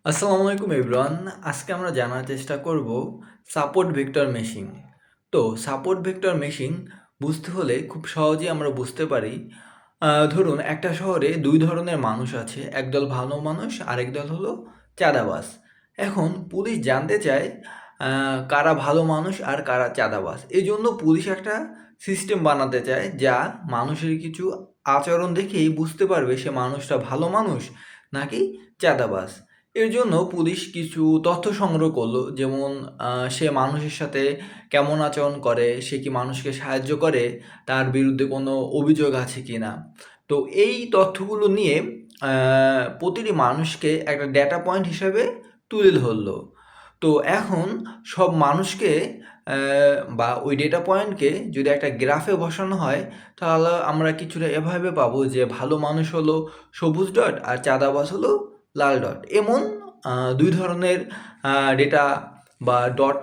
আসসালামু আলাইকুম এভরিওয়ান। আজকে আমরা জানার চেষ্টা করব সাপোর্ট ভেক্টর মেশিং। তো সাপোর্ট ভেক্টর মেশিং বুঝতে হলে খুব সহজেই আমরা বুঝতে পারি। ধরুন একটা শহরে দুই ধরনের মানুষ আছে, একদল ভালো মানুষ আরেক দল হলো চাঁদাবাজ। এখন পুলিশ জানতে চায় কারা ভালো মানুষ আর কারা চাঁদাবাজ। এই জন্য পুলিশ একটা সিস্টেম বানাতে চায় যা মানুষের কিছু আচরণ দেখেই বুঝতে পারবে সে মানুষটা ভালো মানুষ নাকি চাঁদাবাজ। এর জন্য পুলিশ কিছু তথ্য সংগ্রহ করলো, যেমন সে মানুষের সাথে কেমন আচরণ করে, সে কি মানুষকে সাহায্য করে, তার বিরুদ্ধে কোনো অভিযোগ আছে কি না। তো এই তথ্যগুলো নিয়ে প্রতিটি মানুষকে একটা ডেটা পয়েন্ট হিসেবে তুলে ধরলো। তো এখন সব মানুষকে বা ওই ডেটা পয়েন্টকে যদি একটা গ্রাফে বসানো হয়, তাহলে আমরা কিছুটা এভাবে পাবো যে ভালো মানুষ হলো সবুজ ডট আর চাঁদাবাজ হলো লাল ডট। এমন দুই ধরনের ডেটা বা ডট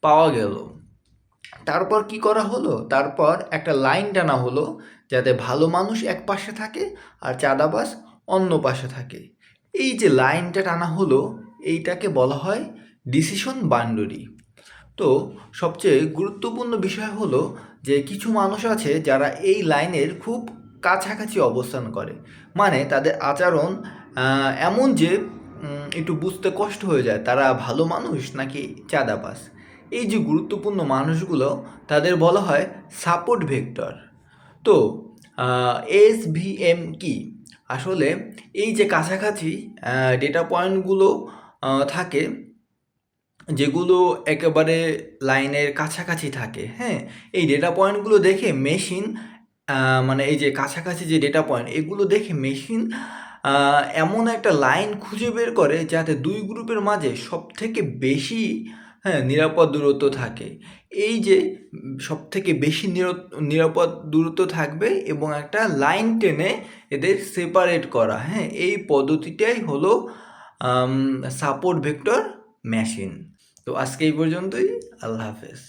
পাওয়া গেল। তারপর কি করা হলো, তারপর একটা লাইন টানা হলো যাতে ভালো মানুষ এক পাশে থাকে আর চাঁদাবাজ অন্য পাশে থাকে। এই যে লাইনটা টানা হলো, এইটাকে বলা হয় ডিসিশন বাউন্ডারি। তো সবচেয়ে গুরুত্বপূর্ণ বিষয় হলো যে কিছু মানুষ আছে যারা এই লাইনের খুব কাছাকাছি অবস্থান করে, মানে তাদের আচরণ এমন যে একটু বুঝতে কষ্ট হয়ে যায় তারা ভালো মানুষ নাকি চাঁদাবাজ। এই যে গুরুত্বপূর্ণ মানুষগুলো, তাদের বলা হয় সাপোর্ট ভেক্টর। তো এসভিএম কি? আসলে এই যে কাছাকাছি ডেটা পয়েন্টগুলো থাকে, যেগুলো একেবারে লাইনের কাছাকাছি থাকে, হ্যাঁ, এই ডেটা পয়েন্টগুলো দেখে মেশিন, মানে এই যে কাছাকাছি যে ডেটা পয়েন্ট, এগুলো দেখে মেশিন এমন একটা লাইন খুঁজে বের করে যাতে দুই গ্রুপের মাঝে সবথেকে বেশি, হ্যাঁ, নিরাপদ দূরত্ব থাকে। এই যে সবথেকে বেশি নিরাপদ দূরত্ব থাকবে এবং একটা লাইন টেনে এদের সেপারেট করা, হ্যাঁ, এই পদ্ধতিটাই হলো সাপোর্ট ভেক্টর মেশিন। তো আজকে এই পর্যন্তই। আল্লাহ হাফেজ।